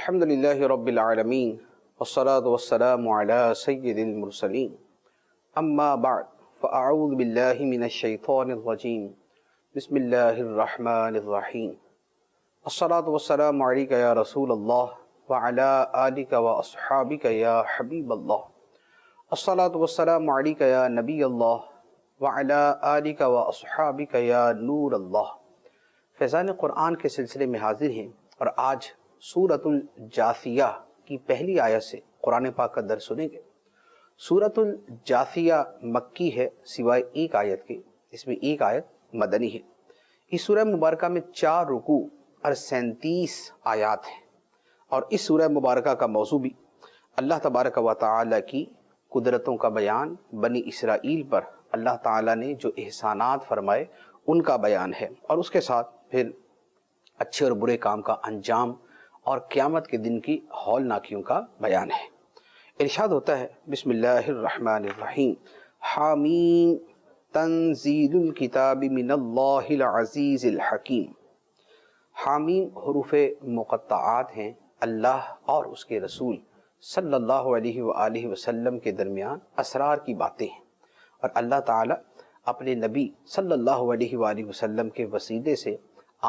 الحمد للہ رب العالمین والصلاة والسلام علی سید المرسلین اما بعد فاعوذ باللہ من الشیطان الرجیم بسم اللہ الرحمن الرحیم الصلاة والسلام علیک یا رسول اللہ وعلی آلک واصحابک یا حبیب اللہ الصلاة والسلام علیک یا نبی اللہ وعلی آلک واصحابک یا نور اللہ۔ فیضان قرآن کے سلسلے میں حاضر ہیں اور آج سورۃ الجاثیہ کی پہلی آیت سے قرآن پاک کا درس سنیں گے۔ سورۃ الجاثیہ مکی ہے سوائے ایک آیت کے، اس میں ایک آیت مدنی ہے۔ اس سورہ مبارکہ میں 4 رکوع اور 37 آیات ہیں، اور اس سورہ مبارکہ کا موضوع بھی اللہ تبارک و تعالی کی قدرتوں کا بیان، بنی اسرائیل پر اللہ تعالی نے جو احسانات فرمائے ان کا بیان ہے، اور اس کے ساتھ پھر اچھے اور برے کام کا انجام اور قیامت کے دن کی ہولناکیوں کا بیان ہے۔ ارشاد ہوتا ہے بسم اللہ الرحمن الرحیم، حامیم تنزیل الکتاب من اللہ العزیز الحکیم۔ حامیم حروف مقطعات ہیں، اللہ اور اس کے رسول صلی اللہ علیہ وآلہ وسلم کے درمیان اسرار کی باتیں ہیں، اور اللہ تعالی اپنے نبی صلی اللہ علیہ وآلہ وسلم کے وسیلے سے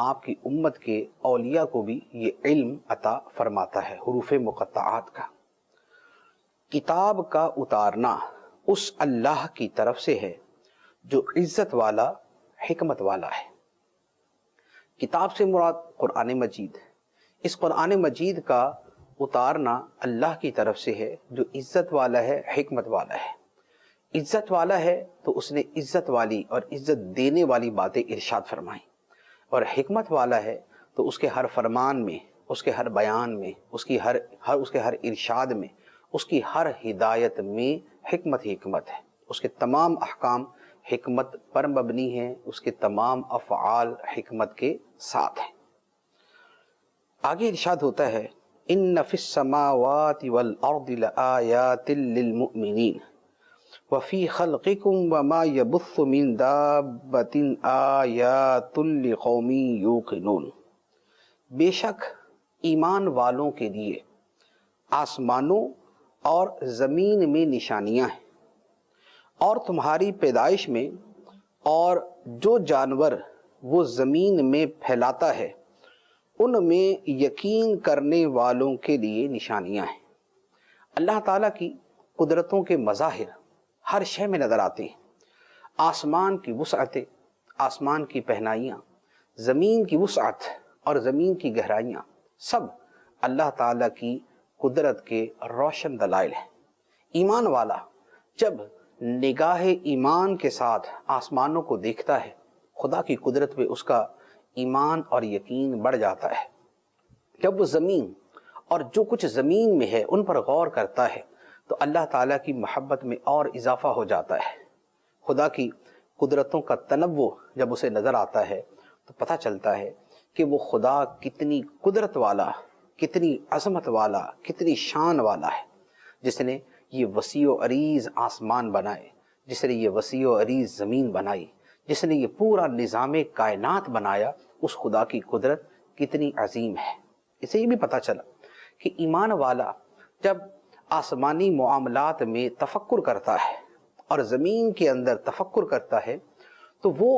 آپ کی امت کے اولیاء کو بھی یہ علم عطا فرماتا ہے۔ حروف مقطعات کا کتاب کا اتارنا اس اللہ کی طرف سے ہے جو عزت والا، حکمت والا ہے۔ کتاب سے مراد قرآن مجید، اس قرآن مجید کا اتارنا اللہ کی طرف سے ہے جو عزت والا ہے، حکمت والا ہے۔ عزت والا ہے تو اس نے عزت والی اور عزت دینے والی باتیں ارشاد فرمائیں، اور حکمت والا ہے تو اس کے ہر فرمان میں، اس کے ہر بیان میں، اس کے ہر ارشاد میں، اس کی ہر ہدایت میں حکمت ہی حکمت ہے۔ اس کے تمام احکام حکمت پر مبنی ہیں، اس کے تمام افعال حکمت کے ساتھ ہیں۔ آگے ارشاد ہوتا ہے ان فی السماوات والارض لآیات للمؤمنین وفی خلقکم وما یبث من دابۃ آیات لقوم یوقنون۔ بے شک ایمان والوں کے لیے آسمانوں اور زمین میں نشانیاں ہیں، اور تمہاری پیدائش میں اور جو جانور وہ زمین میں پھیلاتا ہے ان میں یقین کرنے والوں کے لیے نشانیاں ہیں۔ اللہ تعالیٰ کی قدرتوں کے مظاہر ہر شے میں نظر آتے ہیں۔ آسمان کی وسعتیں، آسمان کی پہنائیاں، زمین کی وسعت اور زمین کی گہرائیاں، سب اللہ تعالیٰ کی قدرت کے روشن دلائل ہیں۔ ایمان والا جب نگاہ ایمان کے ساتھ آسمانوں کو دیکھتا ہے، خدا کی قدرت پہ اس کا ایمان اور یقین بڑھ جاتا ہے۔ جب وہ زمین اور جو کچھ زمین میں ہے ان پر غور کرتا ہے تو اللہ تعالیٰ کی محبت میں اور اضافہ ہو جاتا ہے۔ خدا کی قدرتوں کا تنوع جب اسے نظر آتا ہے تو پتہ چلتا ہے کہ وہ خدا کتنی قدرت والا، کتنی عظمت والا، کتنی شان والا ہے، جس نے یہ وسیع و عریض آسمان بنائے، جس نے یہ وسیع و عریض زمین بنائی، جس نے یہ پورا نظام کائنات بنایا۔ اس خدا کی قدرت کتنی عظیم ہے۔ اسے یہ بھی پتہ چلا کہ ایمان والا جب آسمانی معاملات میں تفکر کرتا ہے اور زمین کے اندر تفکر کرتا ہے تو وہ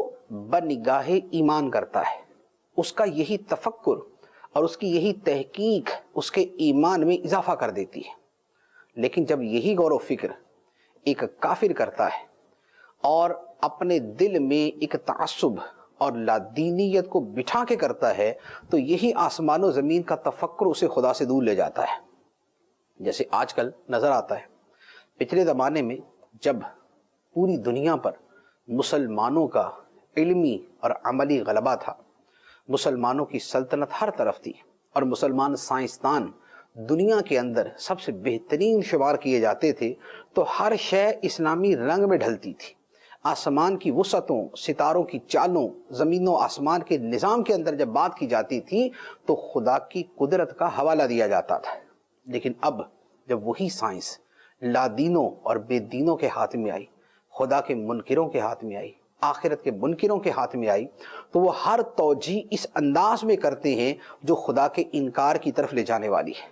بنگاہ ایمان کرتا ہے۔ اس کا یہی تفکر اور اس کی یہی تحقیق اس کے ایمان میں اضافہ کر دیتی ہے۔ لیکن جب یہی غور و فکر ایک کافر کرتا ہے اور اپنے دل میں ایک تعصب اور لادینیت کو بٹھا کے کرتا ہے تو یہی آسمان و زمین کا تفکر اسے خدا سے دور لے جاتا ہے۔ جیسے آج کل نظر آتا ہے، پچھلے زمانے میں جب پوری دنیا پر مسلمانوں کا علمی اور عملی غلبہ تھا، مسلمانوں کی سلطنت ہر طرف تھی، اور مسلمان سائنسدان دنیا کے اندر سب سے بہترین شمار کیے جاتے تھے، تو ہر شے اسلامی رنگ میں ڈھلتی تھی۔ آسمان کی وسعتوں، ستاروں کی چالوں، زمین و آسمان کے نظام کے اندر جب بات کی جاتی تھی تو خدا کی قدرت کا حوالہ دیا جاتا تھا۔ لیکن اب جب وہی سائنس لادینوں اور بے دینوں کے ہاتھ میں آئی، خدا کے منکروں کے ہاتھ میں آئی، آخرت کے منکروں کے ہاتھ میں آئی تو وہ ہر توجیہ اس انداز میں کرتے ہیں جو خدا کے انکار کی طرف لے جانے والی ہے،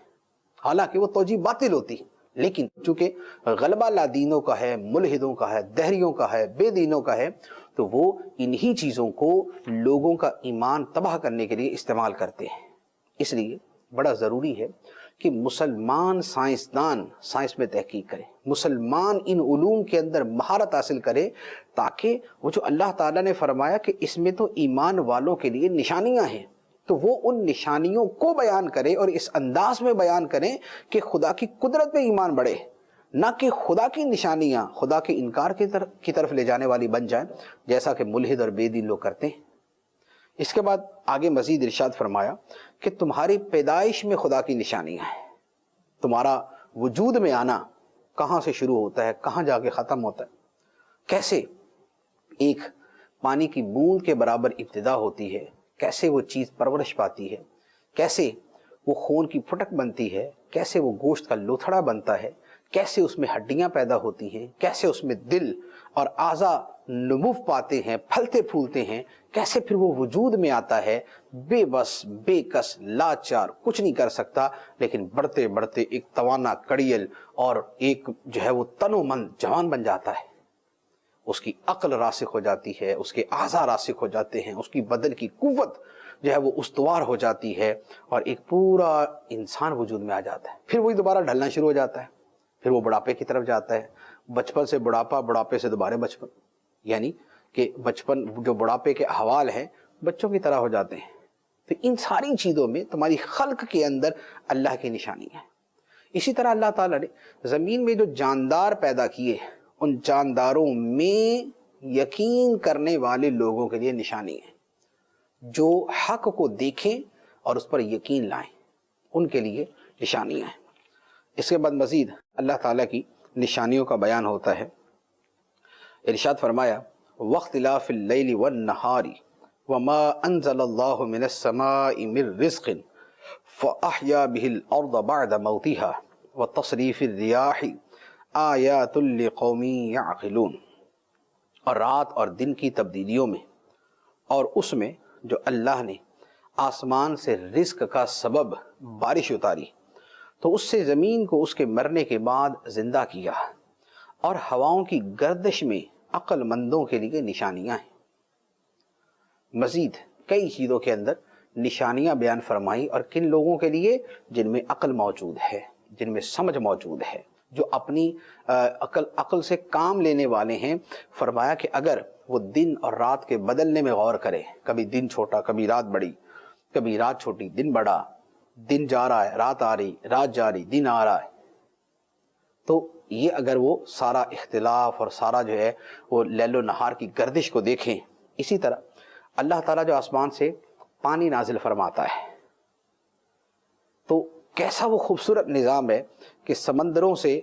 حالانکہ وہ توجیہ باطل ہوتی ہے، لیکن چونکہ غلبہ لادینوں کا ہے، ملحدوں کا ہے، دہریوں کا ہے، بے دینوں کا ہے، تو وہ انہی چیزوں کو لوگوں کا ایمان تباہ کرنے کے لیے استعمال کرتے ہیں۔ اس لیے بڑا ضروری ہے کہ مسلمان سائنسدان سائنس میں تحقیق کرے، مسلمان ان علوم کے اندر مہارت حاصل کرے، تاکہ وہ جو اللہ تعالیٰ نے فرمایا کہ اس میں تو ایمان والوں کے لیے نشانیاں ہیں، تو وہ ان نشانیوں کو بیان کرے اور اس انداز میں بیان کریں کہ خدا کی قدرت میں ایمان بڑھے، نہ کہ خدا کی نشانیاں خدا کے انکار کی طرف لے جانے والی بن جائیں، جیسا کہ ملحد اور بے دین لوگ کرتے ہیں۔ اس کے بعد آگے مزید ارشاد فرمایا کہ تمہاری پیدائش میں خدا کی نشانیاں ہیں، تمہارا وجود میں آنا کہاں سے شروع ہوتا ہے، کہاں جا کے ختم ہوتا ہے، کیسے ایک پانی کی بوند کے برابر ابتدا ہوتی ہے، کیسے وہ چیز پرورش پاتی ہے، کیسے وہ خون کی پھٹک بنتی ہے، کیسے وہ گوشت کا لوتھڑا بنتا ہے، کیسے اس میں ہڈیاں پیدا ہوتی ہیں، کیسے اس میں دل اور اعضاء نمو پاتے ہیں، پھلتے پھولتے ہیں، کیسے پھر وہ وجود میں آتا ہے بے بس بے کس لاچار، کچھ نہیں کر سکتا، لیکن بڑھتے بڑھتے ایک توانا کڑیل اور ایک جو ہے وہ تن و من جوان بن جاتا ہے، اس کی عقل راسخ ہو جاتی ہے، اس کے اعضاء راسخ ہو جاتے ہیں، اس کی بدن کی قوت جو ہے وہ استوار ہو جاتی ہے، اور ایک پورا انسان وجود میں آ جاتا ہے۔ پھر وہی دوبارہ ڈھلنا شروع ہو جاتا ہے، پھر وہ بڑھاپے کی طرف جاتا ہے، بچپن سے بڑھاپا، بڑھاپے سے دوبارہ بچپن، یعنی کہ بچپن جو بڑھاپے کے احوال ہیں بچوں کی طرح ہو جاتے ہیں۔ تو ان ساری چیزوں میں تمہاری خلق کے اندر اللہ کی نشانی ہے۔ اسی طرح اللہ تعالیٰ نے زمین میں جو جاندار پیدا کیے، ان جانداروں میں یقین کرنے والے لوگوں کے لیے نشانی ہے، جو حق کو دیکھیں اور اس پر یقین لائیں، ان کے لیے نشانیاں ہیں۔ اس کے بعد مزید اللہ تعالیٰ کی نشانیوں کا بیان ہوتا ہے۔ ارشاد فرمایا وَاخْتِلَافِ اللَّيْلِ وَالنَّهَارِ وَمَا أَنزَلَ اللَّهُ مِنَ السَّمَاءِ مِن رِزْقٍ فَأَحْيَا بِهِ الْأَرْضَ بَعْدَ مَوْتِهَا وَتَصْرِيفِ الرِّيَاحِ آیَاتٌ لِقَوْمٍ يَعْقِلُونَ، اور رات اور دن کی تبدیلیوں میں اور اس میں جو اللہ نے آسمان سے رزق کا سبب بارش اتاری تو اس سے زمین کو اس کے مرنے کے بعد زندہ کیا، اور ہواؤں کی گردش میں عقل مندوں کے لیے نشانیاں ہیں۔ مزید کئی چیزوں کے اندر نشانیاں بیان فرمائی، اور کن لوگوں کے لیے؟ جن میں عقل موجود ہے، جن میں سمجھ موجود ہے، جو اپنی عقل سے کام لینے والے ہیں۔ فرمایا کہ اگر وہ دن اور رات کے بدلنے میں غور کرے، کبھی دن چھوٹا کبھی رات بڑی، کبھی رات چھوٹی دن بڑا، دن جا رہا ہے رات آ رہی، رات جا رہی دن آ رہا ہے، تو یہ اگر وہ سارا اختلاف اور سارا جو ہے وہ لیل و نہار کی گردش کو دیکھیں، اسی طرح اللہ تعالیٰ جو آسمان سے پانی نازل فرماتا ہے، تو کیسا وہ خوبصورت نظام ہے کہ سمندروں سے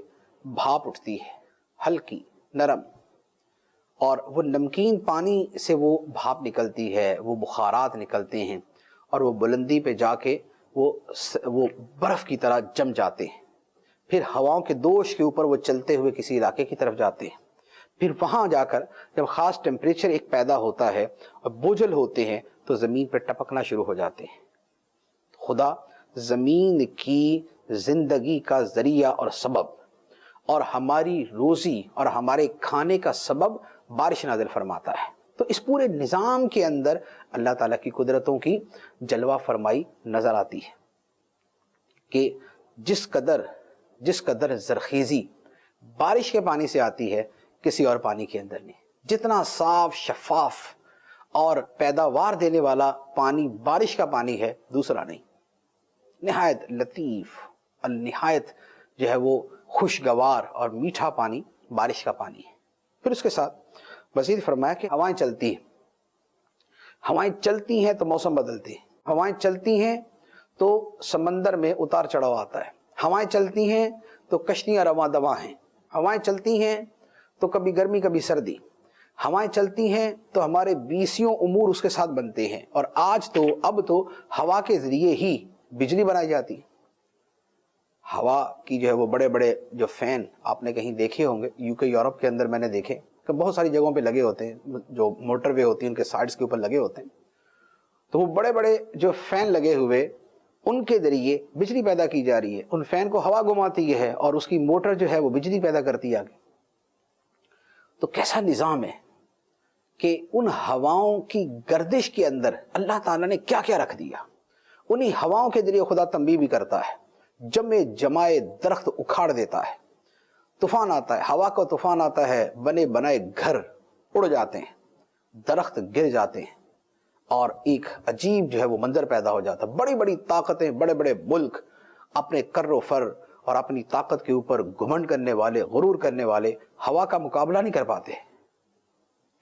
بھاپ اٹھتی ہے، ہلکی نرم، اور وہ نمکین پانی سے وہ بھاپ نکلتی ہے، وہ بخارات نکلتے ہیں، اور وہ بلندی پہ جا کے وہ برف کی طرح جم جاتے ہیں، پھر ہواؤں کے دوش کے اوپر وہ چلتے ہوئے کسی علاقے کی طرف جاتے ہیں، پھر وہاں جا کر جب خاص ٹیمپریچر ایک پیدا ہوتا ہے اور بوجھل ہوتے ہیں تو زمین پہ ٹپکنا شروع ہو جاتے ہیں۔ خدا زمین کی زندگی کا ذریعہ اور سبب، اور ہماری روزی اور ہمارے کھانے کا سبب بارش نازل فرماتا ہے۔ تو اس پورے نظام کے اندر اللہ تعالیٰ کی قدرتوں کی جلوہ فرمائی نظر آتی ہے کہ جس قدر زرخیزی بارش کے پانی سے آتی ہے کسی اور پانی کے اندر نہیں۔ جتنا صاف شفاف اور پیداوار دینے والا پانی بارش کا پانی ہے دوسرا نہیں، نہایت لطیف اور نہایت جو ہے وہ خوشگوار اور میٹھا پانی بارش کا پانی ہے۔ پھر اس کے ساتھ مزید فرمایا کہ ہوائیں چلتی ہیں تو موسم بدلتے ہیں، ہوائیں چلتی ہیں تو سمندر میں اتار چڑھاؤ آتا ہے، ہوائیں چلتی ہیں تو کشتیاں رواں دواں ہیں، ہوائیں چلتی ہیں تو کبھی گرمی کبھی سردی، ہوائیں چلتی ہیں تو ہمارے 20 امور اس کے ساتھ بنتے ہیں، اور اب تو ہوا کے ذریعے ہی بجلی بنائی جاتی ہے۔ ہوا کی جو ہے وہ بڑے بڑے جو فین آپ نے کہیں دیکھے ہوں گے، UK یورپ کے اندر میں نے دیکھے، کہ بہت ساری جگہوں پہ لگے ہوتے ہیں، جو موٹر وے ہوتی ہیں ان کے سائڈس کے اوپر لگے ہوتے ہیں، تو وہ بڑے بڑے جو فین لگے ہوئے ان کے ذریعے بجلی پیدا کی جا رہی ہے، ان فین کو ہوا گھماتی ہے اور اس کی موٹر جو ہے وہ بجلی پیدا کرتی ہے آگے۔ تو کیسا نظام ہے کہ ان ہواؤں کی گردش کے اندر اللہ تعالیٰ نے کیا کیا رکھ دیا۔ انہی ہواؤں کے ذریعے خدا تنبیہ بھی کرتا ہے، جمے جمائے درخت اکھاڑ دیتا ہے، طوفان آتا ہے، ہوا کا طوفان آتا ہے، بنے بنائے گھر اڑ جاتے ہیں، درخت گر جاتے ہیں، اور ایک عجیب جو ہے وہ منظر پیدا ہو جاتا ہے۔ بڑی بڑی طاقتیں، بڑے بڑے ملک اپنے کر و فر اور اپنی طاقت کے اوپر گھمنڈ کرنے والے، غرور کرنے والے ہوا کا مقابلہ نہیں کر پاتے۔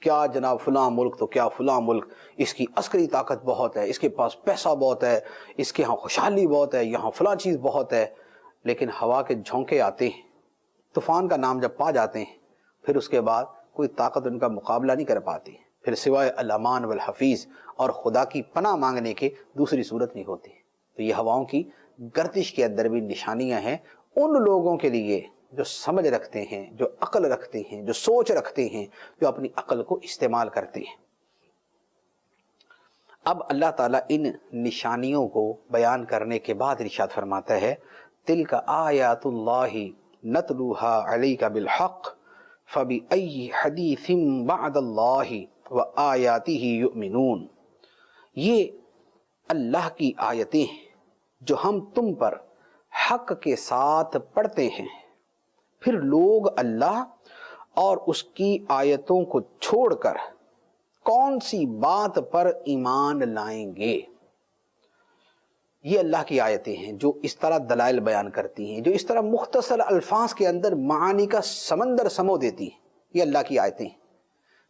کیا جناب فلاں ملک تو کیا فلاں ملک، اس کی عسکری طاقت بہت ہے، اس کے پاس پیسہ بہت ہے، اس کے ہاں خوشحالی بہت ہے، یہاں فلاں چیز بہت ہے، لیکن ہوا کے جھونکے آتے ہیں، طوفان کا نام جب پا جاتے ہیں، پھر اس کے بعد کوئی طاقت ان کا مقابلہ نہیں کر پاتی، پھر سوائے الامان والحفیظ اور خدا کی پناہ مانگنے کے دوسری صورت نہیں ہوتی۔ تو یہ ہواؤں کی گردش کے اندر بھی نشانیاں ہیں ان لوگوں کے لیے جو سمجھ رکھتے ہیں، جو عقل رکھتے ہیں، جو سوچ رکھتے ہیں، جو اپنی عقل کو استعمال کرتے ہیں۔ اب اللہ تعالیٰ ان نشانیوں کو بیان کرنے کے بعد ارشاد فرماتا ہے، تِلْکَ آیاتُ اللَّهِ نَتْلُوهَا عَلَيْكَ بِالْحَقِّ فَبِأَيِّ حَدِيثٍ بَعْدَ اللَّهِ وَآيَاتِهِ يُؤْمِنُونَ۔ یہ اللہ کی آیتیں ہیں جو ہم تم پر حق کے ساتھ پڑھتے ہیں، پھر لوگ اللہ اور اس کی آیتوں کو چھوڑ کر کون سی بات پر ایمان لائیں گے۔ یہ اللہ کی آیتیں ہیں جو اس طرح دلائل بیان کرتی ہیں، جو اس طرح مختصر الفاظ کے اندر معانی کا سمندر سمو دیتی ہیں۔ یہ اللہ کی آیتیں ہیں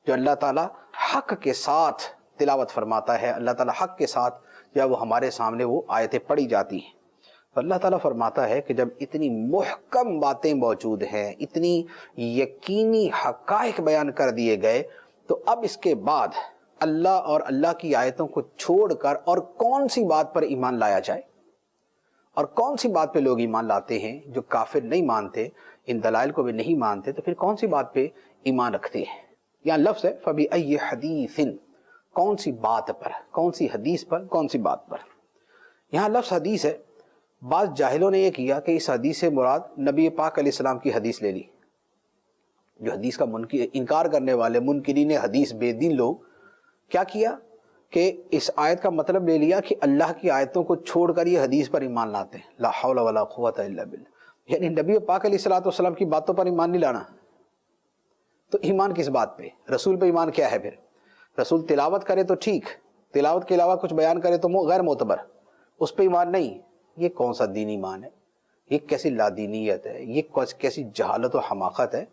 جو اللہ تعالیٰ حق کے ساتھ تلاوت فرماتا ہے، اللہ تعالیٰ حق کے ساتھ جب وہ ہمارے سامنے وہ آیتیں پڑھی جاتی ہیں، تو اللہ تعالیٰ فرماتا ہے کہ جب اتنی محکم باتیں موجود ہیں، اتنی یقینی حقائق بیان کر دیے گئے، تو اب اس کے بعد اللہ اور اللہ کی آیتوں کو چھوڑ کر اور کون سی بات پر ایمان لایا جائے، اور کون سی بات پہ لوگ ایمان لاتے ہیں؟ جو کافر نہیں مانتے، ان دلائل کو بھی نہیں مانتے، تو پھر کون سی بات پہ ایمان رکھتے ہیں؟ یہاں لفظ ہے فَبِأَيِّ حَدِيثٍ، کون سی بات پر، کون سی حدیث پر، کون سی بات پر۔ یہاں لفظ حدیث ہے، بعض جاہلوں نے یہ کیا کہ اس حدیث سے مراد نبی پاک علیہ السلام کی حدیث لے لی۔ جو حدیث کا انکار کرنے والے منکرین حدیث بے دین لوگ کیا کیا کہ اس آیت کا مطلب لے لیا کہ اللہ کی آیتوں کو چھوڑ کر یہ حدیث پر ایمان لاتے ہیں، لا حول ولا قوت الا باللہ، یعنی نبی پاک علیہ السلام کی باتوں پر ایمان نہیں لانا۔ تو ایمان کس بات پہ؟ رسول پہ ایمان کیا ہے؟ پھر رسول تلاوت کرے تو ٹھیک، تلاوت کے علاوہ کچھ بیان کرے تو غیر معتبر، اس پہ ایمان نہیں۔ یہ کون سا دین ایمان ہے؟ یہ کیسی لادینیت ہے؟ یہ کیسی جہالت و حماقت ہے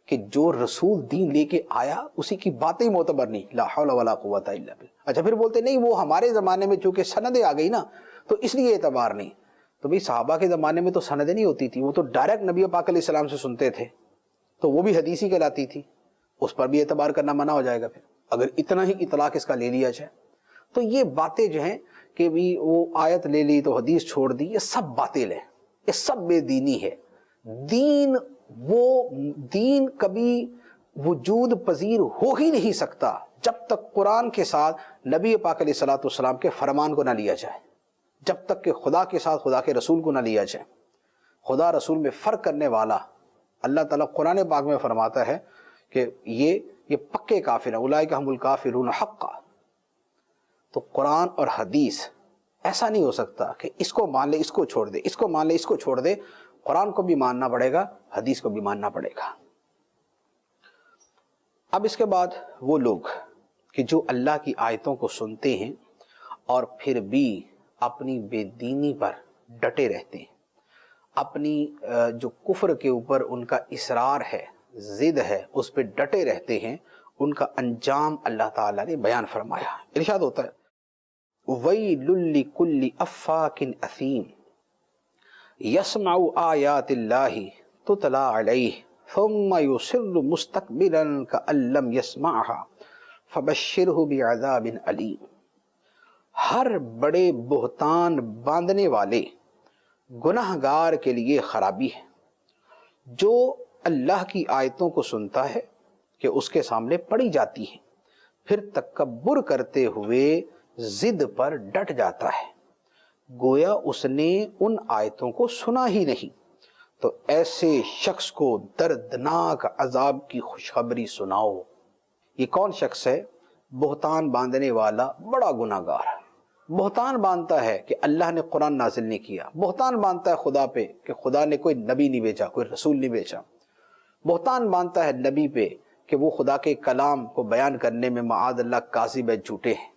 کہ جو رسول دین لے کے آیا اسی کی باتیں معتبر نہیں، لا حول ولا قوت الا باللہ۔ اچھا پھر بولتے نہیں وہ ہمارے زمانے میں چونکہ سندیں آ گئی نا تو اس لیے اعتبار نہیں۔ تو بھئی صحابہ کے زمانے میں تو سندیں نہیں ہوتی تھی، وہ تو ڈائریکٹ نبی پاک علیہ السلام سے سنتے تھے، تو وہ بھی حدیث ہی کہلاتی تھی، اس پر بھی اعتبار کرنا منع ہو جائے گا پھر اگر اتنا ہی اطلاق اس کا لے لیا جائے۔ تو یہ باتیں جو ہیں کہ بھی وہ آیت لے لی تو حدیث چھوڑ دی، یہ سب باطل ہے، یہ سب بے دینی ہے۔ دین کبھی وجود پذیر ہو ہی نہیں سکتا جب تک قرآن کے ساتھ نبی پاک علیہ السلام کے فرمان کو نہ لیا جائے، جب تک کہ خدا کے ساتھ خدا کے رسول کو نہ لیا جائے۔ خدا رسول میں فرق کرنے والا اللہ تعالیٰ قرآن پاک میں فرماتا ہے کہ یہ پکے کافر ہیں، اولئک هم الکافرون حقا۔ تو قرآن اور حدیث ایسا نہیں ہو سکتا کہ اس کو مان لے اس کو چھوڑ دے، اس کو مان لے اس کو چھوڑ دے۔ قرآن کو بھی ماننا پڑے گا، حدیث کو بھی ماننا پڑے گا۔ اب اس کے بعد وہ لوگ کہ جو اللہ کی آیتوں کو سنتے ہیں اور پھر بھی اپنی بے دینی پر ڈٹے رہتے ہیں، اپنی جو کفر کے اوپر ان کا اصرار ہے، ضد ہے، اس پہ ڈٹے رہتے ہیں، ان کا انجام اللہ تعالیٰ نے بیان فرمایا۔ ارشاد ہوتا ہے وَيْلٌ لِكُلِّ أَفَّاكٍ أَثِيمٍ يَسْمَعُ آيَاتِ اللَّهِ تُتْلَى عَلَيْهِ ثُمَّ يُصِرُّ مُسْتَكْبِرًا كَأَن لَّمْ يَسْمَعْهَا فَبَشِّرْهُ بِعَذَابٍ أَلِيمٍ۔ ہر بڑے بہتان باندھنے والے گناہگار کے لیے خرابی ہے جو اللہ کی آیتوں کو سنتا ہے کہ اس کے سامنے پڑی جاتی ہیں، پھر تکبر کرتے ہوئے ضد پر ڈٹ جاتا ہے، گویا اس نے ان آیتوں کو سنا ہی نہیں، تو ایسے شخص کو دردناک عذاب کی خوشخبری سناؤ۔ یہ کون شخص ہے؟ بہتان باندھنے والا بڑا گناہ گار۔ بہتان باندھتا ہے کہ اللہ نے قرآن نازل نہیں کیا، بہتان باندھتا ہے خدا پہ کہ خدا نے کوئی نبی نہیں بھیجا، کوئی رسول نہیں بھیجا، بہتان باندھتا ہے نبی پہ کہ وہ خدا کے کلام کو بیان کرنے میں معاذ اللہ کاذب ہے، جھوٹے ہیں،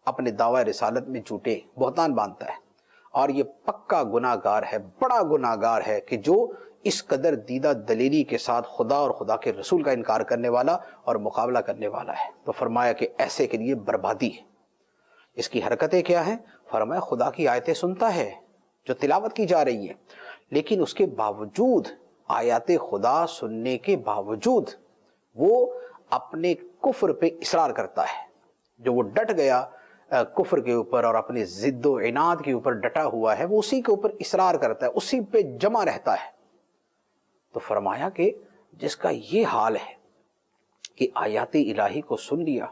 اپنے دعوی رسالت میں جھوٹے ہیں، بہتان باندھتا ہے۔ اور یہ پکا گناہ گار ہے، بڑا گناہ گار ہے کہ جو اس قدر دیدہ دلیری کے ساتھ خدا اور خدا کے رسول کا انکار کرنے والا اور مقابلہ کرنے والا ہے۔ تو فرمایا کہ ایسے کے لیے بربادی ہے۔ اس کی حرکتیں کیا ہیں؟ فرمایا خدا کی آیتیں سنتا ہے جو تلاوت کی جا رہی ہے، لیکن اس کے باوجود، آیات خدا سننے کے باوجود وہ اپنے کفر پہ اصرار کرتا ہے۔ جو وہ ڈٹ گیا کفر کے اوپر اور اپنی ضد و عناد کے اوپر ڈٹا ہوا ہے، وہ اسی کے اوپر اصرار کرتا ہے، اسی پہ جمع رہتا ہے۔ تو فرمایا کہ جس کا یہ حال ہے کہ آیات الہی کو سن لیا،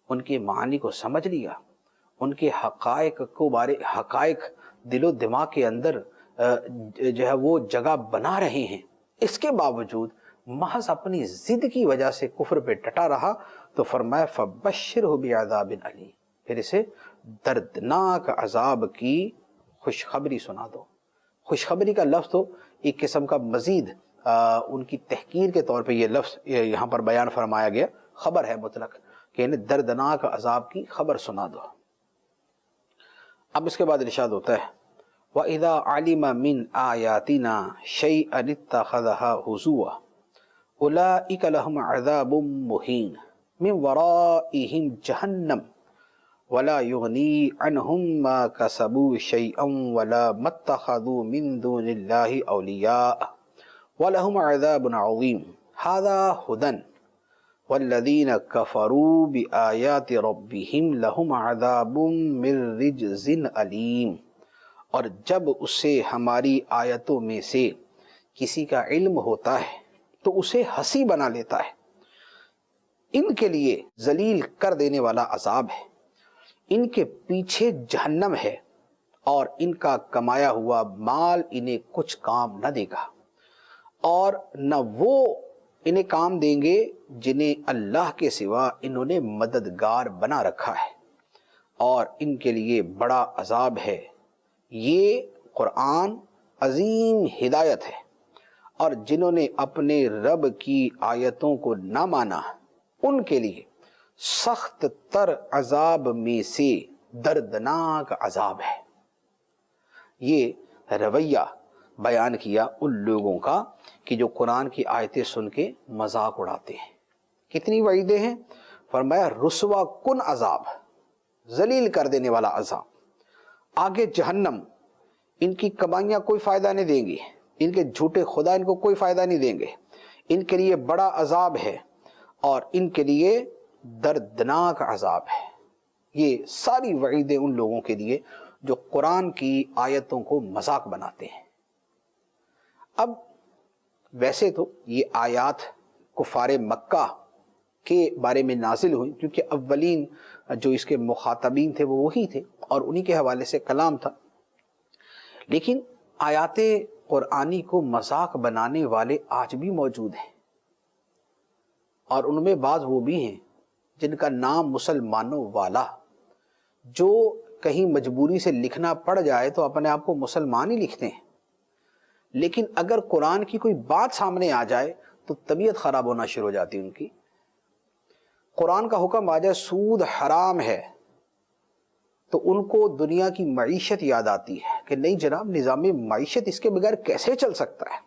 ان کے معنی کو سمجھ لیا، ان کے حقائق دل و دماغ کے اندر جو ہے وہ جگہ بنا رہے ہیں، اس کے باوجود محض اپنی ضد کی وجہ سے کفر پہ ڈٹا رہا، تو فرمایا فَبَشِّرْهُ بِعَذَابٍ عَلِيمٍ، پھر اسے دردناک عذاب کی خوشخبری سنا دو۔ خوشخبری کا لفظ تو ایک قسم کا مزید ان کی تحقیر کے طور پہ یہ لفظ یہاں پر بیان فرمایا گیا، خبر ہے مطلق، کہ انہیں دردناک عذاب کی خبر سنا دو۔ اب اس کے بعد ارشاد ہوتا ہے وَإِذَا عَلِمَ مِنْ آيَاتِنَا شَيْئًا اتَّخَذَهَا هُزُوًا أُولَئِكَ لَهُمْ عَذَابٌ مُهِينٌ مِنْ وَرَائِهِمْ جَهَنَّمُ وَلَا يُغْنِي عَنْهُمْ مَا كَسَبُوا شَيْئًا وَلَا مَا اتَّخَذُوا مِنْ دُونِ اللَّهِ أَوْلِيَاءَ وَلَهُمْ عَذَابٌ عَظِيمٌ هَذَا هُدًى وَالَّذِينَ كَفَرُوا بِآيَاتِ رَبِّهِمْ لَهُمْ عَذَابٌ مِّن رِجْزٍ أَلِيمٌ۔ اور جب اسے ہماری آیتوں میں سے کسی کا علم ہوتا ہے تو اسے ہنسی بنا لیتا ہے، ان کے لیے ذلیل کر دینے والا عذاب ہے، ان کے پیچھے جہنم ہے، اور ان کا کمایا ہوا مال انہیں کچھ کام نہ دے گا، اور نہ وہ انہیں کام دیں گے جنہیں اللہ کے سوا انہوں نے مددگار بنا رکھا ہے، اور ان کے لیے بڑا عذاب ہے۔ یہ قرآن عظیم ہدایت ہے، اور جنہوں نے اپنے رب کی آیتوں کو نہ مانا ان کے لیے سخت تر عذاب میں سے دردناک عذاب ہے۔ یہ رویہ بیان کیا ان لوگوں کا کہ جو قرآن کی آیتیں سن کے مذاق اڑاتے ہیں۔ کتنی وعیدیں ہیں؟ فرمایا رسوا کن عذاب، ذلیل کر دینے والا عذاب، آگے جہنم، ان کی کمائیاں کوئی فائدہ نہیں دیں گی، ان کے جھوٹے خدا ان کو کوئی فائدہ نہیں دیں گے، ان کے لیے بڑا عذاب ہے، اور ان کے لیے دردناک عذاب ہے۔ یہ ساری وعیدیں ان لوگوں کے لیے جو قرآن کی آیتوں کو مذاق بناتے ہیں۔ اب ویسے تو یہ آیات کفار مکہ کے بارے میں نازل ہوئی، کیونکہ اولین جو اس کے مخاطبین تھے وہ وہی تھے اور انہی کے حوالے سے کلام تھا، لیکن آیات قرآنی کو مذاق بنانے والے آج بھی موجود ہیں، اور ان میں بعض وہ بھی ہیں جن کا نام مسلمانوں والا، جو کہیں مجبوری سے لکھنا پڑ جائے تو اپنے آپ کو مسلمان ہی لکھتے ہیں، لیکن اگر قرآن کی کوئی بات سامنے آ جائے تو طبیعت خراب ہونا شروع ہو جاتی ہے ان کی۔ قرآن کا حکم آ جائے سود حرام ہے تو ان کو دنیا کی معیشت یاد آتی ہے کہ نہیں جناب، نظام معیشت اس کے بغیر کیسے چل سکتا ہے۔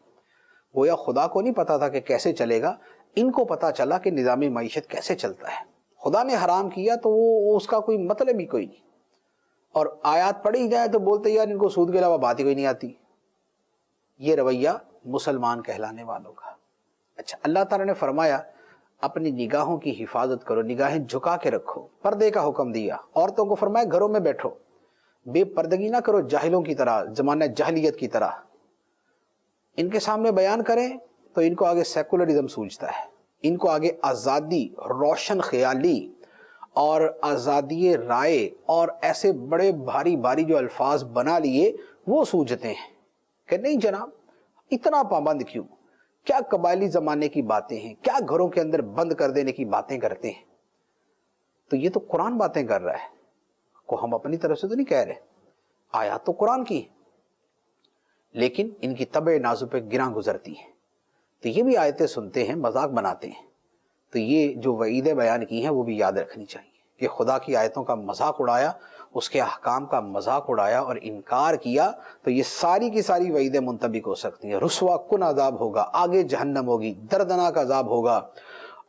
گویا خدا کو نہیں پتا تھا کہ کیسے چلے گا، ان کو پتا چلا کہ نظام معیشت کیسے چلتا ہے۔ خدا نے حرام کیا تو وہ اس کا کوئی مطلب ہی کوئی نہیں، اور آیات پڑھی جائے تو بولتے یار ان کو سود کے علاوہ بات ہی کوئی نہیں آتی۔ یہ رویہ مسلمان کہلانے والوں کا۔ اچھا، اللہ تعالیٰ نے فرمایا اپنی نگاہوں کی حفاظت کرو، نگاہیں جھکا کے رکھو، پردے کا حکم دیا، عورتوں کو فرمایا گھروں میں بیٹھو، بے پردگی نہ کرو جاہلوں کی طرح، زمانہ جاہلیت کی طرح۔ ان کے سامنے بیان کریں تو ان کو آگے سیکولرزم سوچتا ہے، ان کو آگے آزادی، روشن خیالی اور آزادی رائے اور ایسے بڑے بھاری بھاری جو الفاظ بنا لیے وہ سوچتے ہیں کہ نہیں جناب اتنا پابند کیوں، کیا قبائلی زمانے کی باتیں ہیں، کیا گھروں کے اندر بند کر دینے کی باتیں کرتے ہیں۔ تو یہ تو قرآن باتیں کر رہا ہے، کو ہم اپنی طرف سے تو نہیں کہہ رہے، آیات تو قرآن کی، لیکن ان کی طبع نازو پہ گراں گزرتی ہیں، تو یہ بھی آیتیں سنتے ہیں، مذاق بناتے ہیں۔ تو یہ جو وعیدیں بیان کی ہیں وہ بھی یاد رکھنی چاہیے کہ خدا کی آیتوں کا مذاق اڑایا، اس کے احکام کا مذاق اڑایا اور انکار کیا تو یہ ساری کی ساری وعیدیں منطبق ہو سکتی ہیں۔ رسوا کن عذاب ہوگا، آگے جہنم ہوگی، دردناک عذاب ہوگا،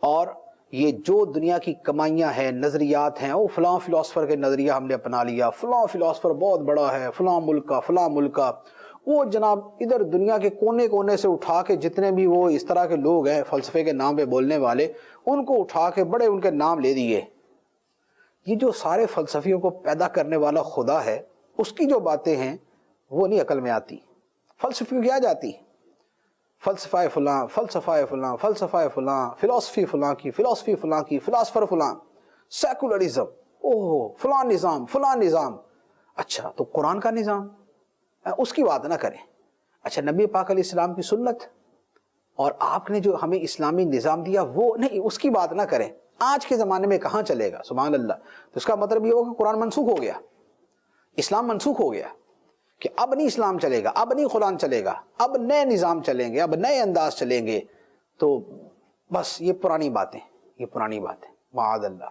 اور یہ جو دنیا کی کمائیاں ہیں، نظریات ہیں، وہ فلاں فلاسفر کے نظریہ ہم نے اپنا لیا، فلاں فلاسفر بہت بڑا ہے، فلاں ملک کا، فلاں ملک کا، وہ جناب ادھر دنیا کے کونے کونے سے اٹھا کے جتنے بھی وہ اس طرح کے لوگ ہیں فلسفے کے نام پہ بولنے والے، ان کو اٹھا کے بڑے ان کے نام لے دیے۔ یہ جو سارے فلسفیوں کو پیدا کرنے والا خدا ہے اس کی جو باتیں ہیں وہ نہیں عقل میں آتی، فلسفیوں کی آ جاتی، فلسفہ فلاں، فلسفہ فلاں، فلسفہ فلاں، فلسفی فلاں کی، فلسفی فلاں کی، فلاسفر فلاں، سیکولرزم، اوہ فلاں نظام، فلاں نظام۔ اچھا تو قرآن کا نظام اس کی بات نہ کریں، اچھا نبی پاک علیہ السلام کی سنت اور آپ نے جو ہمیں اسلامی نظام دیا وہ نہیں، اس کی بات نہ کریں۔ آج کے زمانے میں کہاں چلے گا، سبحان اللہ۔ تو اس کا مطلب یہ ہوگا کہ قرآن منسوخ ہو گیا، اسلام منسوخ ہو گیا، کہ اب نہیں اسلام چلے گا، اب نہیں قرآن چلے گا، اب نئے نظام چلیں گے، اب نئے انداز چلیں گے۔ تو بس یہ پرانی باتیں، یہ پرانی باتیں، معاذ اللہ۔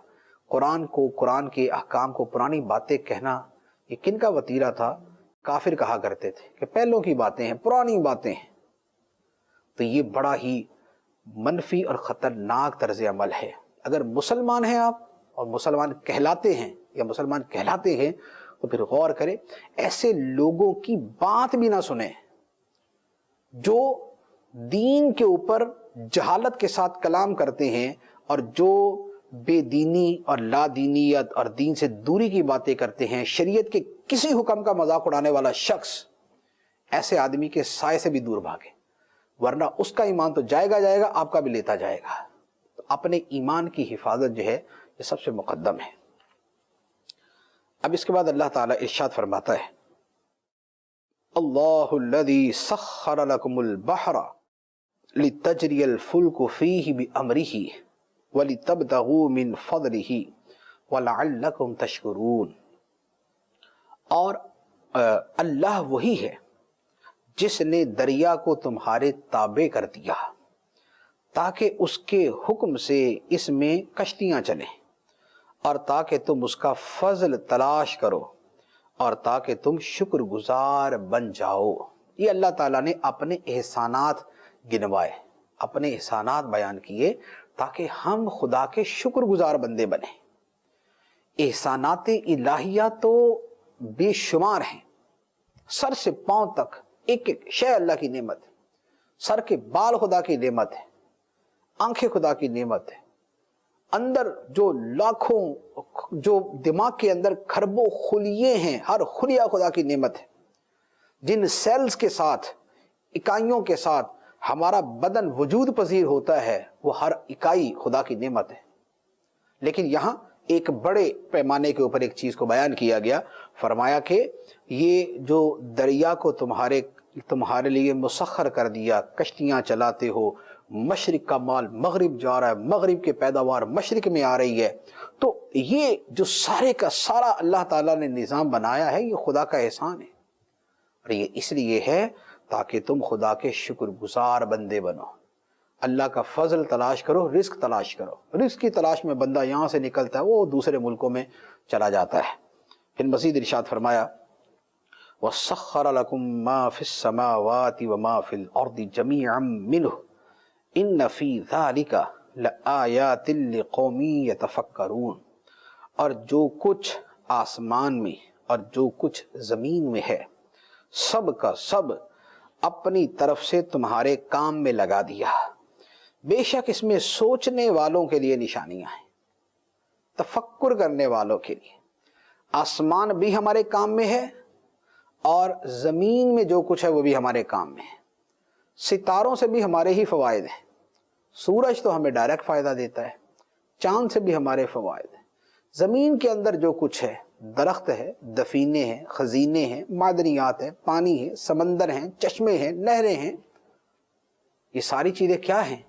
قرآن کو، قرآن کے احکام کو پرانی باتیں کہنا یہ کن کا وتیرہ تھا؟ کافر کہا کرتے تھے کہ پہلوں کی باتیں ہیں، پرانی باتیں ہیں۔ تو یہ بڑا ہی منفی اور خطرناک طرز عمل ہے۔ اگر مسلمان ہیں آپ اور مسلمان کہلاتے ہیں یا مسلمان کہلاتے ہیں تو پھر غور کریں، ایسے لوگوں کی بات بھی نہ سنیں جو دین کے اوپر جہالت کے ساتھ کلام کرتے ہیں اور جو بے دینی اور لا دینیت اور دین سے دوری کی باتیں کرتے ہیں، شریعت کے کسی حکم کا مذاق اڑانے والا شخص ایسے آدمی کے سائے سے بھی دور بھاگے، ورنہ اس کا ایمان تو جائے گا، آپ کا بھی لیتا جائے گا۔ تو اپنے ایمان کی حفاظت جو ہے یہ سب سے مقدم ہے۔ اب اس کے بعد اللہ تعالیٰ ارشاد فرماتا ہے، اللہ الذی سخر لکم البحر لتجری الفلک فیہ بامرہ وَلِتَبْتَغُوا مِنْ فَضْلِهِ وَلَعَلَّكُمْ تَشْكُرُونَ۔ اور اللہ وہی ہے جس نے دریا کو تمہارے تابع کر دیا تاکہ اس کے حکم سے اس میں کشتیاں چلیں، اور تاکہ تم اس کا فضل تلاش کرو، اور تاکہ تم شکر گزار بن جاؤ۔ یہ اللہ تعالیٰ نے اپنے احسانات گنوائے، اپنے احسانات بیان کیے تاکہ ہم خدا کے شکر گزار بندے بنیں۔ احسانات الہیہ تو بے شمار ہیں، سر سے پاؤں تک ایک ایک شے اللہ کی نعمت ہے، سر کے بال خدا کی نعمت ہے، آنکھیں خدا کی نعمت ہے، اندر جو لاکھوں، جو دماغ کے اندر کھربوں خلیے ہیں، ہر خلیہ خدا کی نعمت ہے، جن سیلز کے ساتھ، اکائیوں کے ساتھ ہمارا بدن وجود پذیر ہوتا ہے، وہ ہر اکائی خدا کی نعمت ہے۔ لیکن یہاں ایک بڑے پیمانے کے اوپر ایک چیز کو بیان کیا گیا، فرمایا کہ یہ جو دریا کو تمہارے لیے مسخر کر دیا، کشتیاں چلاتے ہو، مشرق کا مال مغرب جا رہا ہے، مغرب کی پیداوار مشرق میں آ رہی ہے، تو یہ جو سارے کا سارا اللہ تعالیٰ نے نظام بنایا ہے یہ خدا کا احسان ہے، اور یہ اس لیے ہے تاکہ تم خدا کے شکر گزار بندے بنو، اللہ کا فضل تلاش کرو، رزق تلاش کرو۔ رزق کی تلاش میں بندہ یہاں سے نکلتا ہے وہ دوسرے ملکوں میں چلا جاتا ہے۔ پھر مزید ارشاد فرمایا، وَسَخَّرَ لَكُم مَّا فِي السَّمَاوَاتِ وَمَا فِي الْأَرْضِ جَمِيعًا مِّنْهُ إِنَّ فِي ذَلِكَ لَآيَاتٍ لِقَوْمٍ يَتَفَكَّرُونَ۔ اور جو کچھ آسمان میں اور جو کچھ زمین میں ہے سب کا سب اپنی طرف سے تمہارے کام میں لگا دیا، بے شک اس میں سوچنے والوں کے لیے نشانیاں ہیں، تفکر کرنے والوں کے لیے۔ آسمان بھی ہمارے کام میں ہے اور زمین میں جو کچھ ہے وہ بھی ہمارے کام میں ہے، ستاروں سے بھی ہمارے ہی فوائد ہیں، سورج تو ہمیں ڈائریکٹ فائدہ دیتا ہے، چاند سے بھی ہمارے فوائد ہیں، زمین کے اندر جو کچھ ہے، درخت ہے، دفینے ہیں، خزینے ہیں، معدنیات ہیں، پانی ہے، سمندر ہیں، چشمے ہیں، نہریں ہیں، یہ ساری چیزیں کیا ہیں؟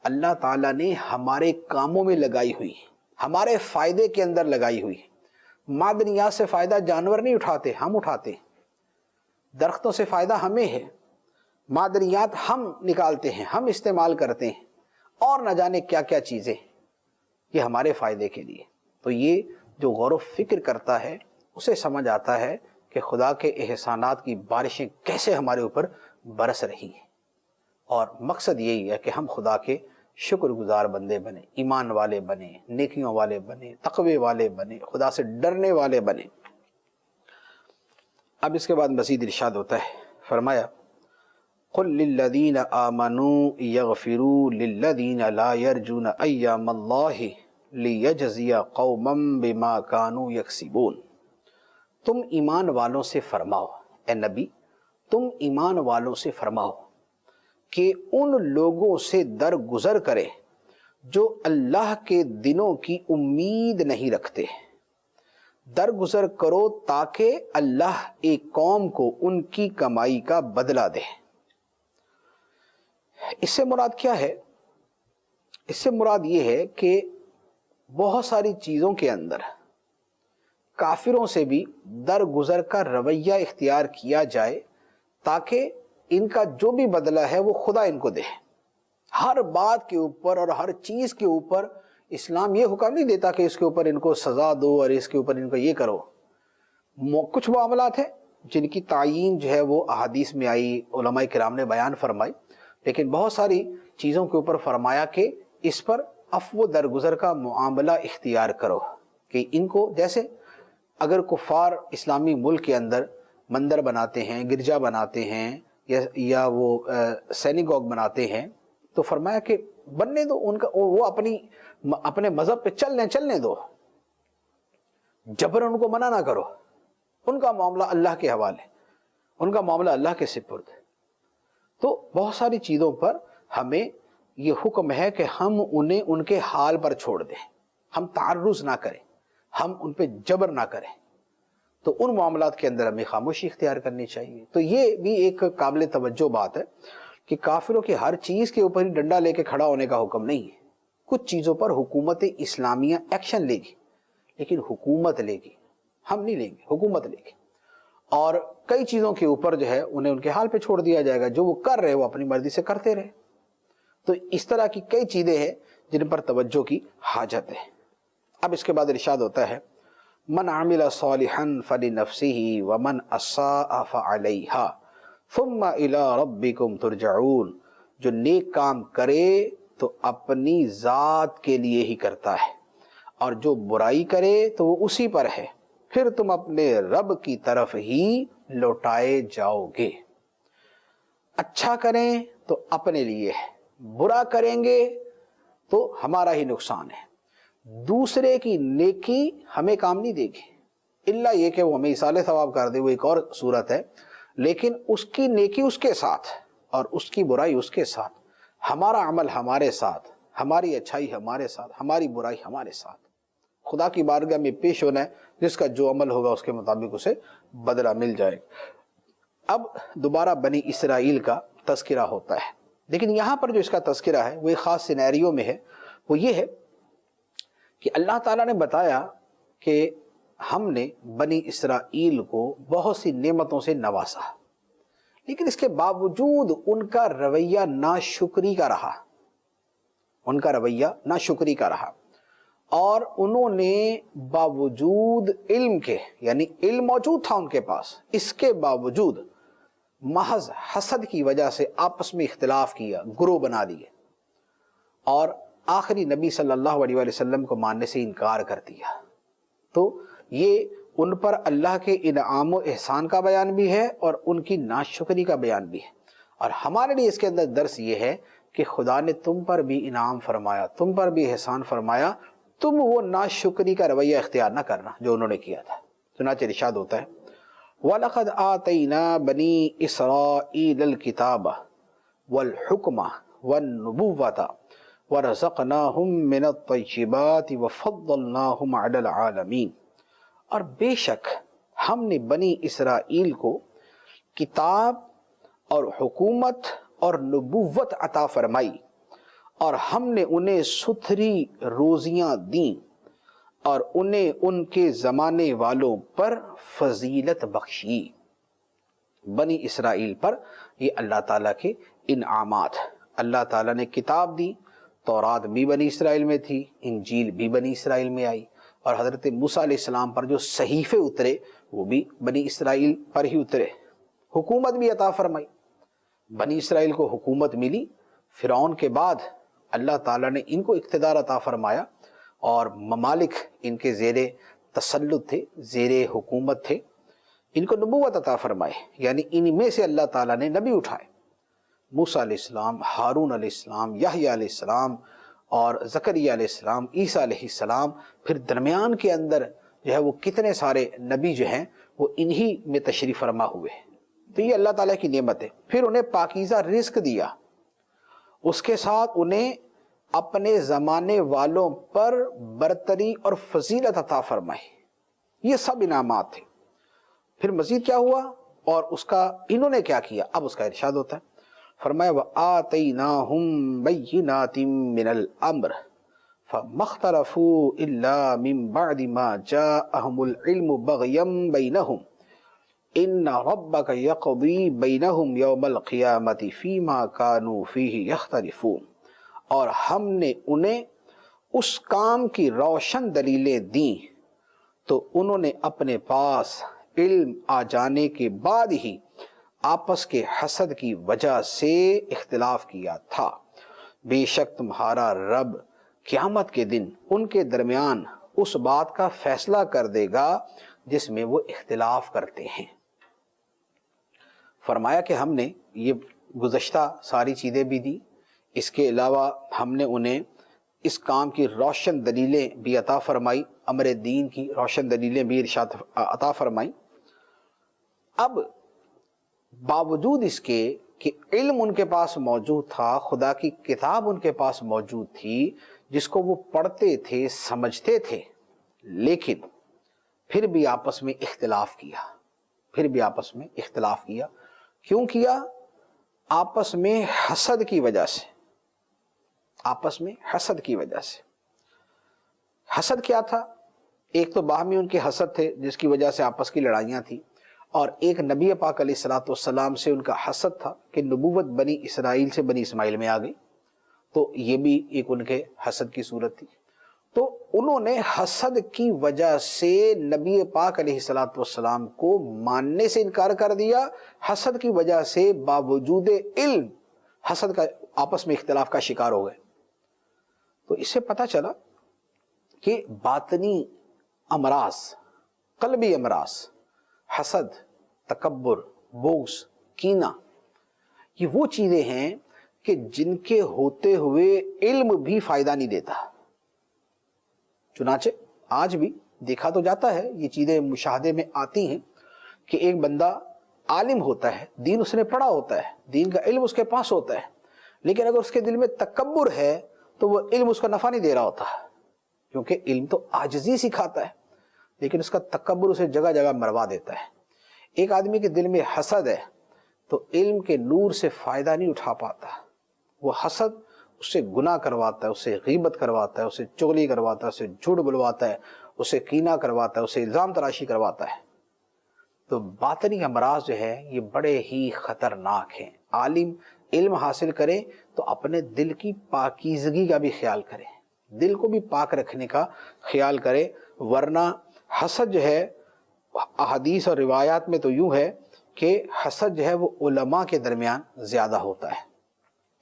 اللہ تعالیٰ نے ہمارے کاموں میں لگائی ہوئی ہیں، ہمارے فائدے کے اندر لگائی ہوئی ہیں۔ معدنیات سے فائدہ جانور نہیں اٹھاتے، ہم اٹھاتے ہیں۔ درختوں سے فائدہ ہمیں ہے، معدنیات ہم نکالتے ہیں، ہم استعمال کرتے ہیں، اور نہ جانے کیا کیا چیزیں، یہ ہمارے فائدے کے لیے۔ تو یہ جو غور و فکر کرتا ہے اسے سمجھ آتا ہے کہ خدا کے احسانات کی بارشیں کیسے ہمارے اوپر برس رہی ہیں، اور مقصد یہی ہے کہ ہم خدا کے شکر گزار بندے بنے، ایمان والے بنے، نیکیوں والے بنے، تقوی والے بنے، خدا سے ڈرنے والے بنے۔ اب اس کے بعد مزید ارشاد ہوتا ہے، فرمایا قل للذین آمنوا یغفروا للذین لا یرجون ایام اللہ لیجزی قوما بما کانوا یکسبون۔ تم ایمان والوں سے فرماؤ، اے نبی تم ایمان والوں سے فرماؤ کہ ان لوگوں سے درگزر کرے جو اللہ کے دنوں کی امید نہیں رکھتے، درگزر کرو تاکہ اللہ ایک قوم کو ان کی کمائی کا بدلہ دے۔ اس سے مراد کیا ہے؟ اس سے مراد یہ ہے کہ بہت ساری چیزوں کے اندر کافروں سے بھی درگزر کا رویہ اختیار کیا جائے تاکہ ان کا جو بھی بدلہ ہے وہ خدا ان کو دے۔ ہر بات کے اوپر اور ہر چیز کے اوپر اسلام یہ حکم نہیں دیتا کہ اس کے اوپر ان کو سزا دو اور اس کے اوپر ان کو یہ کرو۔ کچھ معاملات ہیں جن کی تعیین جو ہے وہ احادیث میں آئی، علماء کرام نے بیان فرمائی، لیکن بہت ساری چیزوں کے اوپر فرمایا کہ اس پر عفو درگزر کا معاملہ اختیار کرو، کہ ان کو جیسے اگر کفار اسلامی ملک کے اندر مندر بناتے ہیں، گرجا بناتے ہیں، یا وہ سینیگوگ بناتے ہیں، تو فرمایا کہ بننے دو ان کا، وہ اپنے مذہب پہ چلنے دو، جبر ان کو منع نہ کرو، ان کا معاملہ اللہ کے حوالے، ان کا معاملہ اللہ کے سپرد۔ تو بہت ساری چیزوں پر ہمیں یہ حکم ہے کہ ہم انہیں ان کے حال پر چھوڑ دیں، ہم تعرض نہ کریں، ہم ان پہ جبر نہ کریں۔ تو ان معاملات کے اندر ہمیں خاموشی اختیار کرنی چاہیے۔ تو یہ بھی ایک قابل توجہ بات ہے کہ کافروں کی ہر چیز کے اوپر ہی ڈنڈا لے کے کھڑا ہونے کا حکم نہیں ہے۔ کچھ چیزوں پر حکومت اسلامیہ ایکشن لے گی، لیکن حکومت لے گی، ہم نہیں لیں گے، حکومت لے گی۔ اور کئی چیزوں کے اوپر جو ہے انہیں ان کے حال پہ چھوڑ دیا جائے گا، جو وہ کر رہے وہ اپنی مرضی سے کرتے رہے۔ تو اس طرح کی کئی چیزیں ہیں جن پر توجہ کی حاجت ہے۔ اب اس کے بعد ارشاد ہوتا ہے من عمل صالحا فلنفسه ومن اساء فعليها ثم الى ربكم ترجعون۔ جو نیک کام کرے تو اپنی ذات کے لیے ہی کرتا ہے، اور جو برائی کرے تو وہ اسی پر ہے، پھر تم اپنے رب کی طرف ہی لوٹائے جاؤ گے۔ اچھا کریں تو اپنے لیے ہے، برا کریں گے تو ہمارا ہی نقصان ہے۔ دوسرے کی نیکی ہمیں کام نہیں دے گی، الا یہ کہ وہ ہمیں ایصال ثواب کر دے، وہ ایک اور صورت ہے، لیکن اس کی نیکی اس کے ساتھ اور اس کی برائی اس کے ساتھ، ہمارا عمل ہمارے ساتھ، ہماری اچھائی ہمارے ساتھ، ہماری برائی ہمارے ساتھ۔ خدا کی بارگاہ میں پیش ہونا ہے، جس کا جو عمل ہوگا اس کے مطابق اسے بدلہ مل جائے گا۔ اب دوبارہ بنی اسرائیل کا تذکرہ ہوتا ہے، لیکن یہاں پر جو اس کا تذکرہ ہے وہ ایک خاص سینیریو میں ہے۔ وہ یہ ہے کہ اللہ تعالیٰ نے بتایا کہ ہم نے بنی اسرائیل کو بہت سی نعمتوں سے نوازا، لیکن اس کے باوجود ان کا رویہ ناشکری کا رہا، ان کا رویہ ناشکری کا رہا، اور انہوں نے باوجود علم کے، یعنی علم موجود تھا ان کے پاس، اس کے باوجود محض حسد کی وجہ سے آپس میں اختلاف کیا، گروہ بنا دیے، اور آخری نبی صلی اللہ علیہ وآلہ وسلم کو ماننے سے انکار کر دیا۔ تو یہ ان پر اللہ کے انعام و احسان کا بیان بھی ہے اور ان کی ناشکری کا بیان بھی ہے، اور ہمارے لیے اس کے اندر درس یہ ہے کہ خدا نے تم پر بھی انعام فرمایا، تم پر بھی احسان فرمایا، تم وہ ناشکری کا رویہ اختیار نہ کرنا جو انہوں نے کیا تھا۔ چنانچہ ارشاد ہوتا ہے وَلَقَدْ آتَيْنَا بَنِي إِسْرَائِيلَ الْكِتَابَ وَالْحُكْمَ وَالنُّبُوَّةَ وَرَزَقْنَاهُمْ مِنَ الطَّيِّبَاتِ وَفَضَّلْنَاهُمْ عَلَى الْعَالَمِينَ، اور بے شک ہم نے بنی اسرائیل کو کتاب اور حکومت اور نبوت عطا فرمائی، اور ہم نے انہیں ستھری روزیاں دیں، اور انہیں ان کے زمانے والوں پر فضیلت بخشی۔ بنی اسرائیل پر یہ اللہ تعالیٰ کے انعامات۔ اللہ تعالیٰ نے کتاب دی، تورات بھی بنی اسرائیل میں تھی، انجیل بھی بنی اسرائیل میں آئی، اور حضرت موسیٰ علیہ السلام پر جو صحیفے اترے وہ بھی بنی اسرائیل پر ہی اترے۔ حکومت بھی عطا فرمائی، بنی اسرائیل کو حکومت ملی۔ فرعون کے بعد اللہ تعالیٰ نے ان کو اقتدار عطا فرمایا، اور ممالک ان کے زیر تسلط تھے، زیر حکومت تھے، ان کو نبوت عطا فرمائے، یعنی ان میں سے اللہ تعالیٰ نے نبی اٹھائے، موسیٰ علیہ السلام، ہارون علیہ السلام، یحییٰ علیہ السلام، اور زکریا علیہ السلام، عیسیٰ علیہ السلام۔ پھر درمیان کے اندر جو ہے وہ کتنے سارے نبی جو ہیں وہ انہی میں تشریف فرما ہوئے۔ تو یہ اللہ تعالیٰ کی نعمت ہے۔ پھر انہیں پاکیزہ رزق دیا، اس کے ساتھ انہیں اپنے زمانے والوں پر برتری اور فضیلت عطا فرمائی۔ یہ سب انعامات تھے۔ پھر مزید کیا ہوا اور اس کا انہوں نے کیا کیا، اب اس کا ارشاد ہوتا ہے۔ فرمایا وَآتَيْنَاهُمْ بَيِّنَاتٍ مِّنَ الْأَمْرِ فَمَا اخْتَلَفُوا إِلَّا مِن بَعْدِ مَا جَاءَهُمُ الْعِلْمُ بَغْيًا بَيْنَهُمْ إِنَّ رَبَّكَ يَقْضِي بَيْنَهُمْ يَوْمَ الْقِيَامَةِ فِيمَا كَانُوا فِيهِ يَخْتَلِفُونَ، اور ہم نے انہیں اس کام کی روشن دلیلیں دیں تو انہوں نے اپنے پاس علم آ جانے کے بعد ہی آپس کے حسد کی وجہ سے اختلاف کیا تھا۔ بے شک تمہارا رب قیامت کے دن ان کے درمیان اس بات کا فیصلہ کر دے گا جس میں وہ اختلاف کرتے ہیں۔ فرمایا کہ ہم نے یہ گزشتہ ساری چیزیں بھی دی، اس کے علاوہ ہم نے انہیں اس کام کی روشن دلیلیں بھی عطا فرمائی، امر دین کی روشن دلیلیں بھی ارشاد عطا فرمائی۔ اب باوجود اس کے کہ علم ان کے پاس موجود تھا، خدا کی کتاب ان کے پاس موجود تھی جس کو وہ پڑھتے تھے، سمجھتے تھے، لیکن پھر بھی آپس میں اختلاف کیا۔ کیوں کیا؟ آپس میں حسد کی وجہ سے۔ حسد کیا تھا؟ ایک تو باہمی ان کے حسد تھے جس کی وجہ سے آپس کی لڑائیاں تھیں، اور ایک نبی پاک علیہ الصلوۃ والسلام سے ان کا حسد تھا کہ نبوت بنی اسرائیل سے بنی اسماعیل میں آ گئی، تو یہ بھی ایک ان کے حسد کی صورت تھی۔ تو انہوں نے حسد کی وجہ سے نبی پاک علیہ الصلوۃ والسلام کو ماننے سے انکار کر دیا، حسد کی وجہ سے باوجود علم حسد کا آپس میں اختلاف کا شکار ہو گئے۔ تو اس سے پتہ چلا کہ باطنی امراض، قلبی امراض، حسد، تکبر، بغض، کینہ، یہ وہ چیزیں ہیں کہ جن کے ہوتے ہوئے علم بھی فائدہ نہیں دیتا۔ چنانچہ آج بھی دیکھا تو جاتا ہے، یہ چیزیں مشاہدے میں آتی ہیں کہ ایک بندہ عالم ہوتا ہے، دین اس نے پڑھا ہوتا ہے، دین کا علم اس کے پاس ہوتا ہے، لیکن اگر اس کے دل میں تکبر ہے تو وہ علم اس کو نفع نہیں دے رہا ہوتا، کیونکہ علم تو عاجزی سکھاتا ہے، لیکن اس کا تکبر اسے جگہ جگہ مروا دیتا ہے۔ ایک آدمی کے دل میں حسد ہے تو علم کے نور سے فائدہ نہیں اٹھا پاتا، وہ حسد اس سے گناہ کرواتا ہے، اسے غیبت کرواتا ہے، اسے چغلی کرواتا ہے، اسے جھوٹ بلواتا ہے، اسے کینہ کرواتا ہے، اسے الزام تراشی کرواتا ہے۔ تو باطنی امراض جو ہے یہ بڑے ہی خطرناک ہیں۔ عالم علم حاصل کرے تو اپنے دل کی پاکیزگی کا بھی خیال کرے، دل کو بھی پاک رکھنے کا خیال کرے، ورنہ حسد جو ہے احادیث اور روایات میں تو یوں ہے کہ حسد جو ہے وہ علماء کے درمیان زیادہ ہوتا ہے،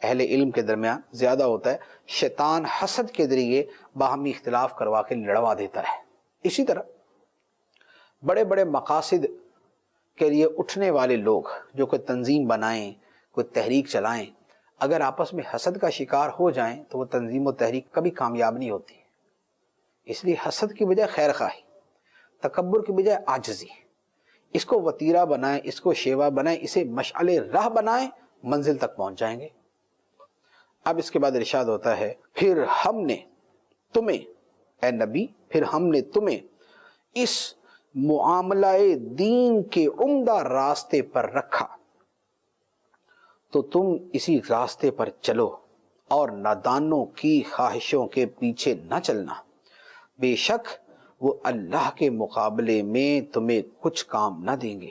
اہل علم کے درمیان زیادہ ہوتا ہے۔ شیطان حسد کے ذریعے باہمی اختلاف کروا کے لڑوا دیتا ہے۔ اسی طرح بڑے بڑے مقاصد کے لیے اٹھنے والے لوگ جو کوئی تنظیم بنائیں، کوئی تحریک چلائیں، اگر آپس میں حسد کا شکار ہو جائیں تو وہ تنظیم و تحریک کبھی کامیاب نہیں ہوتی۔ اس لیے حسد کی بجائے خیر خواہی، تکبر کی بجائے عاجزی، اس کو وتیرہ بنائیں، اس کو شیوا بنائیں، اسے مشعل راہ بنائیں، منزل تک پہنچ جائیں گے۔ اب اس کے بعد ارشاد ہوتا ہے پھر ہم نے تمہیں اے نبی پھر ہم نے تمہیں اس معاملہ دین کے عمدہ راستے پر رکھا تو تم اسی راستے پر چلو اور نادانوں کی خواہشوں کے پیچھے نہ چلنا، بے شک وہ اللہ کے مقابلے میں تمہیں کچھ کام نہ دیں گے،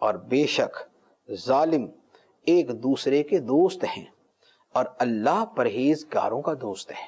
اور بے شک ظالم ایک دوسرے کے دوست ہیں اور اللہ پرہیزگاروں کا دوست ہے۔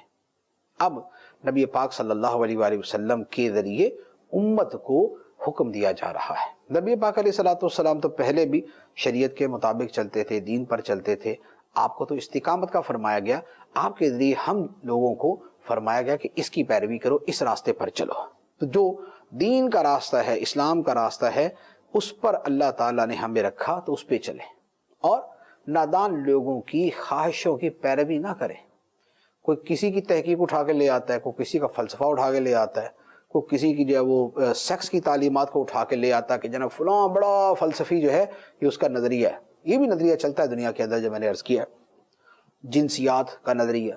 اب نبی پاک صلی اللہ علیہ وآلہ وسلم کے ذریعے امت کو حکم دیا جا رہا ہے۔ نبی پاک علیہ الصلوۃ والسلام تو پہلے بھی شریعت کے مطابق چلتے تھے، دین پر چلتے تھے، آپ کو تو استقامت کا فرمایا گیا، آپ کے ذریعے ہم لوگوں کو فرمایا گیا کہ اس کی پیروی کرو، اس راستے پر چلو۔ تو جو دین کا راستہ ہے، اسلام کا راستہ ہے، اس پر اللہ تعالیٰ نے ہمیں رکھا تو اس پہ چلیں، اور نادان لوگوں کی خواہشوں کی پیروی نہ کریں۔ کوئی کسی کی تحقیق اٹھا کے لے آتا ہے، کوئی کسی کا فلسفہ اٹھا کے لے آتا ہے، کوئی کسی کی جو ہے وہ سیکس کی تعلیمات کو اٹھا کے لے آتا ہے کہ جناب فلاں بڑا فلسفی جو ہے یہ اس کا نظریہ ہے۔ یہ بھی نظریہ چلتا ہے دنیا کے اندر، جو میں نے عرض کیا، جنسیات کا نظریہ۔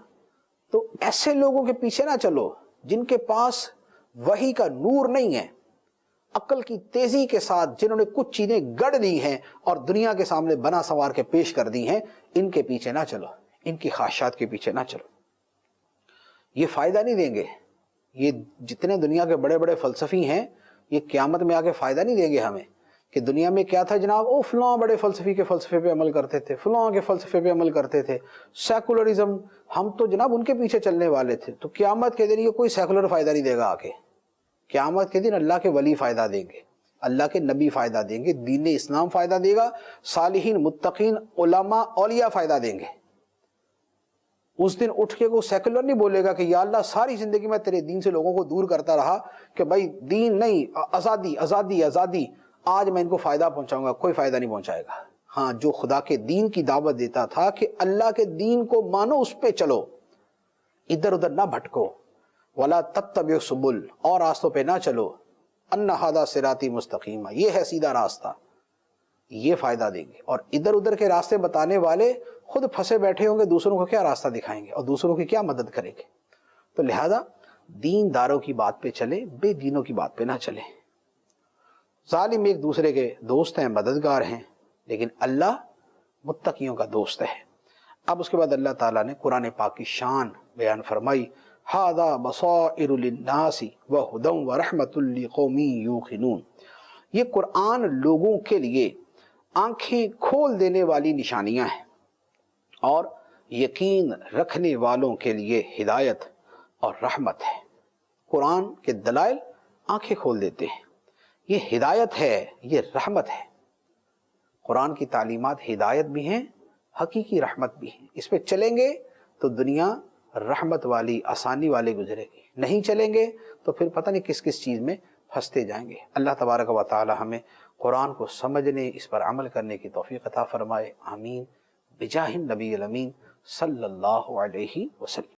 تو ایسے لوگوں کے پیچھے نہ چلو جن کے پاس وحی کا نور نہیں ہے، عقل کی تیزی کے ساتھ جنہوں نے کچھ چیزیں گڑھ دی ہیں اور دنیا کے سامنے بنا سوار کے پیش کر دی ہیں، ان کے پیچھے نہ چلو، ان کی خواہشات کے پیچھے نہ چلو، یہ فائدہ نہیں دیں گے۔ یہ جتنے دنیا کے بڑے بڑے فلسفی ہیں، یہ قیامت میں آگے فائدہ نہیں دیں گے ہمیں، کہ دنیا میں کیا تھا جناب، او فلاں بڑے فلسفی کے فلسفے پہ عمل کرتے تھے، فلاں کے فلسفے پہ عمل کرتے تھے، سیکولرزم، ہم تو جناب ان کے پیچھے چلنے والے تھے۔ تو قیامت کے دن یہ کوئی سیکولر فائدہ نہیں دے گا آگے، قیامت کے دن اللہ کے ولی فائدہ دیں گے، اللہ کے نبی فائدہ دیں گے، دین اسلام فائدہ دے گا، صالحین، متقین، علماء، اولیاء فائدہ دیں گے۔ اس دن اٹھ کے کوئی سیکولر نہیں بولے گا کہ یا اللہ ساری زندگی میں تیرے دین سے لوگوں کو دور کرتا رہا کہ بھائی دین نہیں، آزادی آزادی آزادی، آج میں ان کو فائدہ پہنچاؤں گا۔ کوئی فائدہ نہیں پہنچائے گا۔ ہاں، جو خدا کے دین کی دعوت دیتا تھا کہ اللہ کے دین کو مانو، اس پہ چلو، ادھر ادھر نہ بھٹکو، ولا تتبعوا السبل، اور راستوں پہ نہ چلو، ان ھذا صراطی مستقیم، یہ ہے سیدھا راستہ، یہ فائدہ دیں گے۔ اور ادھر ادھر کے راستے بتانے والے خود پھنسے بیٹھے ہوں گے، دوسروں کو کیا راستہ دکھائیں گے اور دوسروں کی کیا مدد کریں گے؟ تو لہذا دین داروں کی بات پہ چلے، بے دینوں کی بات پہ نہ چلے۔ ظالم ایک دوسرے کے دوست ہیں، مددگار ہیں، لیکن اللہ متقیوں کا دوست ہے۔ اب اس کے بعد اللہ تعالیٰ نے قرآن پاک کی شان بیان فرمائی، ھذا بصائر للناس وہدی ورحمۃ لقوم یوقنون، یہ قرآن لوگوں کے لیے آنکھیں کھول دینے والی نشانیاں ہیں اور یقین رکھنے والوں کے لیے ہدایت اور رحمت ہے۔ قرآن کے دلائل آنکھیں کھول دیتے ہیں، یہ ہدایت ہے، یہ رحمت ہے۔ قرآن کی تعلیمات ہدایت بھی ہیں، حقیقی رحمت بھی ہیں۔ اس پہ چلیں گے تو دنیا رحمت والی، آسانی والی گزرے گی، نہیں چلیں گے تو پھر پتہ نہیں کس کس چیز میں پھنستے جائیں گے۔ اللہ تبارک و تعالی ہمیں قرآن کو سمجھنے، اس پر عمل کرنے کی توفیق عطا فرمائے، آمین، بجاہ النبی الامین صلی اللہ علیہ وسلم۔